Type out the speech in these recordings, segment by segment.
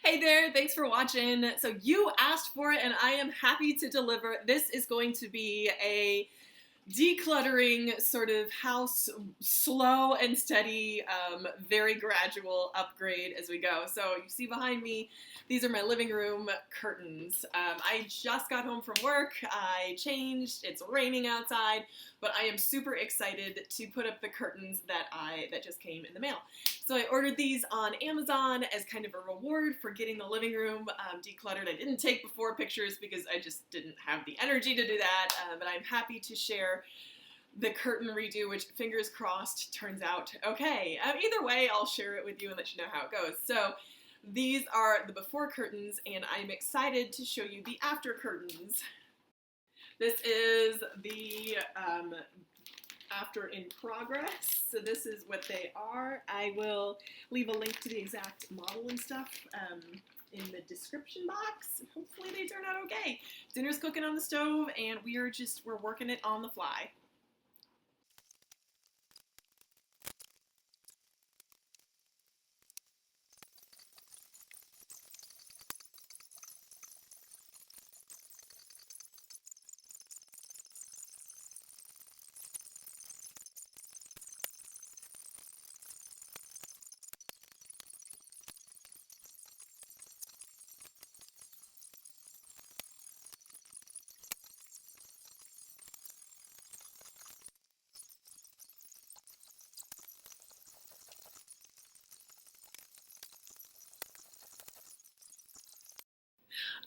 Hey there, thanks for watching. So you asked for it and I am happy to deliver. This is going to be a decluttering sort of house, slow and steady, very gradual upgrade as we go. So you see behind me, these are my living room curtains. I just got home from work, I changed, it's raining outside, but I am super excited to put up the curtains that just came in the mail. So I ordered these on Amazon as kind of a reward for getting the living room decluttered. I didn't take before pictures because I just didn't have the energy to do that, but I'm happy to share the curtain redo, which fingers crossed turns out okay. Either way, I'll share it with you and let you know how it goes. So these are the before curtains, and I'm excited to show you the after curtains. This is the after in progress. So this is what they are. I will leave a link to the exact model and stuff in the description box. Hopefully they turn out okay. Dinner's cooking on the stove and we're working it on the fly.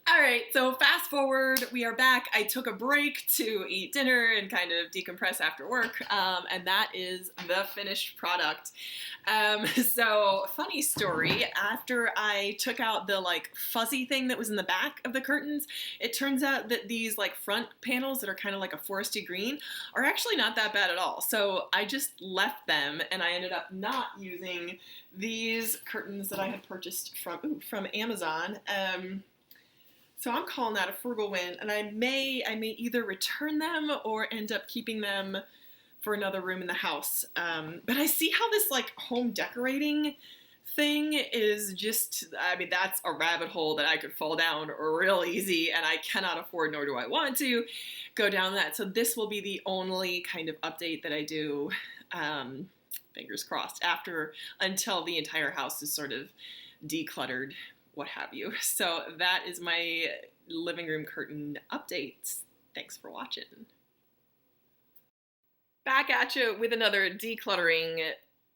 All right, so fast forward, we are back. I took a break to eat dinner and kind of decompress after work, and that is the finished product. So funny story, after I took out the like fuzzy thing that was in the back of the curtains, it turns out that these like front panels that are kind of like a foresty green are actually not that bad at all. So I just left them and I ended up not using these curtains that I had purchased from Amazon. So I'm calling that a frugal win, and I may either return them or end up keeping them for another room in the house. But I see how this like home decorating thing is just, that's a rabbit hole that I could fall down real easy, and I cannot afford, nor do I want to, go down that. So this will be the only kind of update that I do, fingers crossed, until the entire house is sort of decluttered, what have you. So that is my living room curtain updates. Thanks for watching. Back at you with another decluttering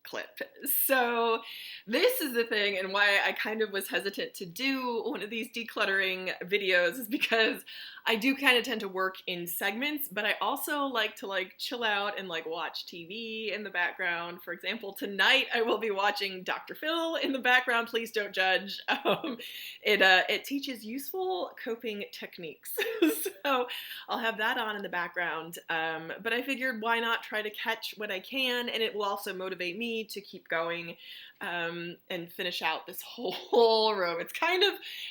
clip. So this is the thing, and why I kind of was hesitant to do one of these decluttering videos is because I do kind of tend to work in segments, but I also like to chill out and watch TV in the background. For example, tonight I will be watching Dr. Phil in the background. Please don't judge. It teaches useful coping techniques. So I'll have that on in the background. But I figured why not try to catch what I can, and it will also motivate me to keep going and finish out this whole room. It's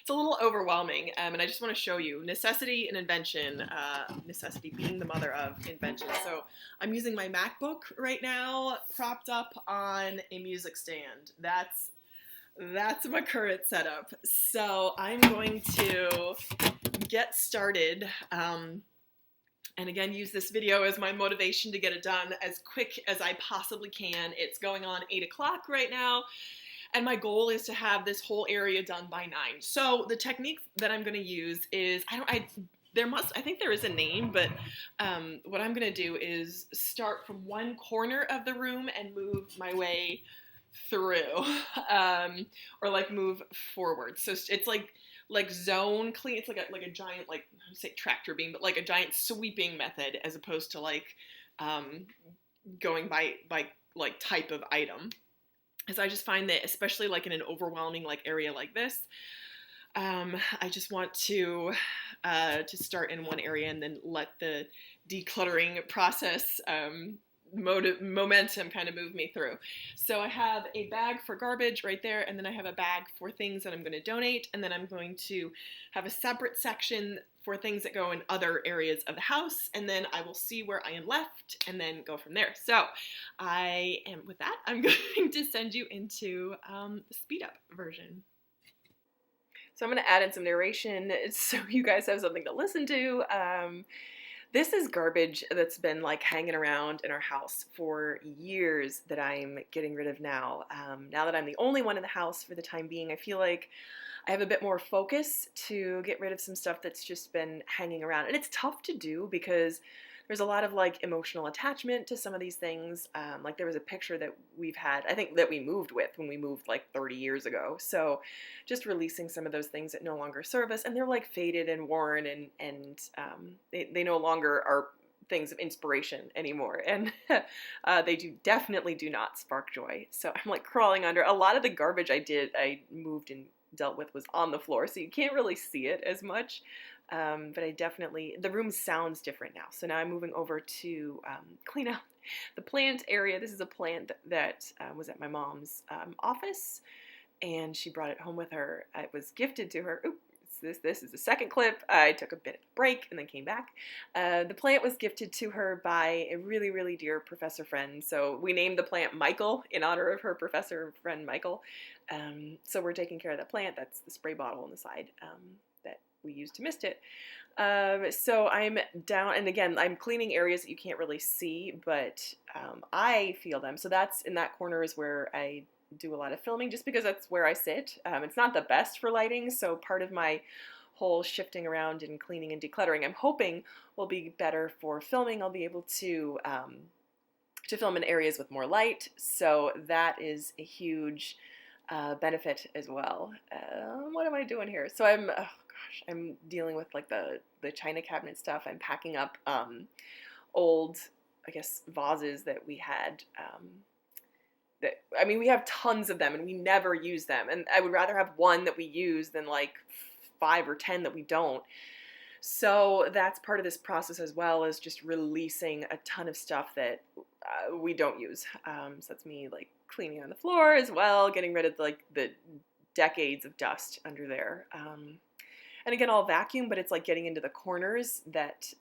a little overwhelming, and I just want to show you necessity and invention, necessity being the mother of invention. So I'm using my MacBook right now, propped up on a music stand. That's my current setup. So I'm going to get started, and again, use this video as my motivation to get it done as quick as I possibly can. It's going on 8 o'clock right now, and my goal is to have this whole area done by 9. So the technique that I'm going to use is, I think there is a name, but what I'm going to do is start from one corner of the room and move my way through, or move forward. So it's like zone clean. It's like a giant, I would say tractor beam, but like a giant sweeping method as opposed to going by type of item. Because I just find that, especially in an overwhelming area like this, I just want to start in one area and then let the decluttering process momentum kind of move me through. So I have a bag for garbage right there, and then I have a bag for things that I'm going to donate, and then I'm going to have a separate section for things that go in other areas of the house, and then I will see where I am left and then go from there. So with that, I'm going to send you into the speed up version. So I'm going to add in some narration so you guys have something to listen to. This is garbage that's been like hanging around in our house for years that I'm getting rid of now. Now that I'm the only one in the house for the time being, I feel like I have a bit more focus to get rid of some stuff that's just been hanging around. And it's tough to do because there's a lot of like emotional attachment to some of these things. Like there was a picture that we've had, I think that we moved with when we moved like 30 years ago. So just releasing some of those things that no longer serve us, and they're like faded and worn, and they no longer are things of inspiration anymore, and they definitely do not spark joy. So I'm like crawling under. A lot of the garbage I moved and dealt with was on the floor, so you can't really see it as much. But the room sounds different now. So now I'm moving over to clean out the plant area. This is a plant that was at my mom's office, and she brought it home with her. It was gifted to her. Oops, this is the second clip. I took a bit of a break and then came back. The plant was gifted to her by a really, really dear professor friend. So we named the plant Michael in honor of her professor friend Michael. So we're taking care of that plant. That's the spray bottle on the side that we used to mist it. So I'm down, and again, I'm cleaning areas that you can't really see, but I feel them. So that's in that corner is where I do a lot of filming, just because that's where I sit. It's not the best for lighting, so part of my whole shifting around and cleaning and decluttering, I'm hoping will be better for filming. I'll be able to film in areas with more light, so that is a huge benefit as well. What am I doing here? So I'm dealing with like the china cabinet stuff. I'm packing up old, I guess, vases that we had. We have tons of them and we never use them. And I would rather have one that we use than like 5 or 10 that we don't. So that's part of this process as well, is just releasing a ton of stuff that we don't use. So that's me like cleaning on the floor as well, getting rid of like the decades of dust under there. And again, I'll vacuum, but it's like getting into the corners that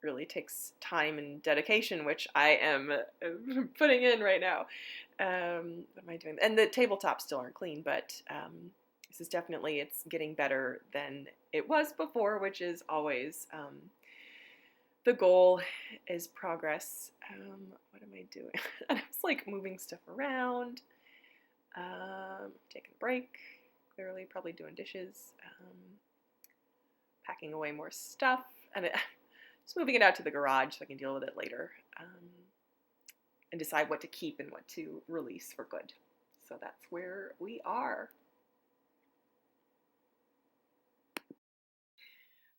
really takes time and dedication, which I am putting in right now. What am I doing? And the tabletops still aren't clean, but this is definitely, it's getting better than it was before, which is always the goal, is progress. What am I doing? And I was like moving stuff around, taking a break, clearly probably doing dishes, packing away more stuff, and just moving it out to the garage so I can deal with it later, and decide what to keep and what to release for good. So that's where we are.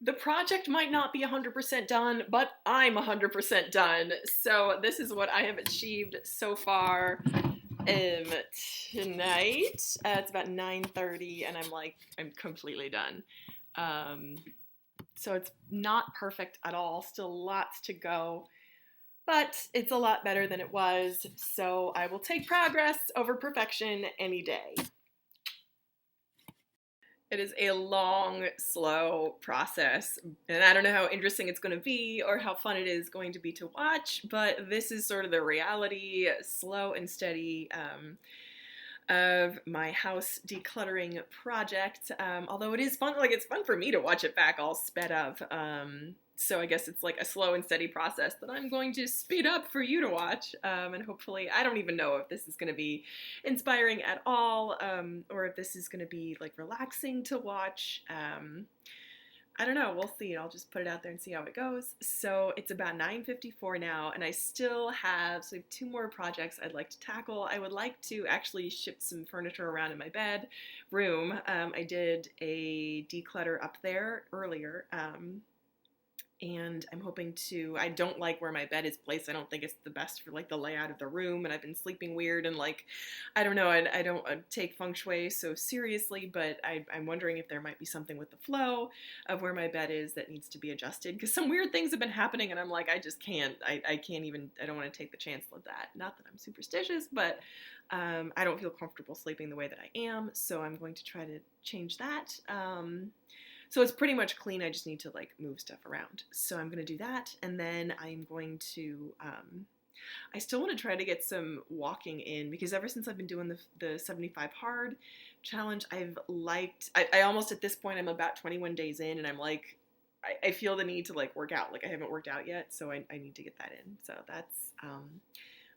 The project might not be 100% done, but I'm 100% done. So this is what I have achieved so far tonight. It's about 9:30 and I'm completely done. So it's not perfect at all, still lots to go, but it's a lot better than it was. So I will take progress over perfection any day. It is a long, slow process, and I don't know how interesting it's going to be or how fun it is going to be to watch, but this is sort of the reality, slow and steady, of my house decluttering project. Although it is fun, like it's fun for me to watch it back all sped up. So I guess it's like a slow and steady process that I'm going to speed up for you to watch. And hopefully, I don't even know if this is going to be inspiring at all, or if this is going to be like relaxing to watch. I don't know, we'll see. I'll just put it out there and see how it goes. So it's about 9:54 now, and I still have, so I have 2 more projects I'd like to tackle. I would like to actually shift some furniture around in my bedroom. I did a declutter up there earlier, and I'm hoping to, I don't like where my bed is placed. I don't think it's the best for like the layout of the room, and I've been sleeping weird, and like, I don't know, I don't take feng shui so seriously, but I'm wondering if there might be something with the flow of where my bed is that needs to be adjusted, because some weird things have been happening, and I'm like, I just can't, I can't even, I don't want to take the chance of that. Not that I'm superstitious, but I don't feel comfortable sleeping the way that I am, so I'm going to try to change that. So it's pretty much clean. I just need to like move stuff around. So I'm going to do that. And then I'm going to, I still want to try to get some walking in, because ever since I've been doing the 75 hard challenge I've liked. I almost at this point, I'm about 21 days in, and I'm like, I feel the need to like work out. Like I haven't worked out yet, so I need to get that in. So that's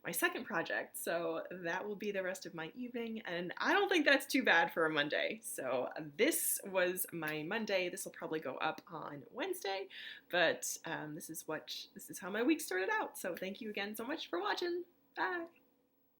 my second project. So that will be the rest of my evening, and I don't think that's too bad for a Monday. So this was my Monday. This will probably go up on Wednesday, but this is how my week started out. So thank you again so much for watching. Bye.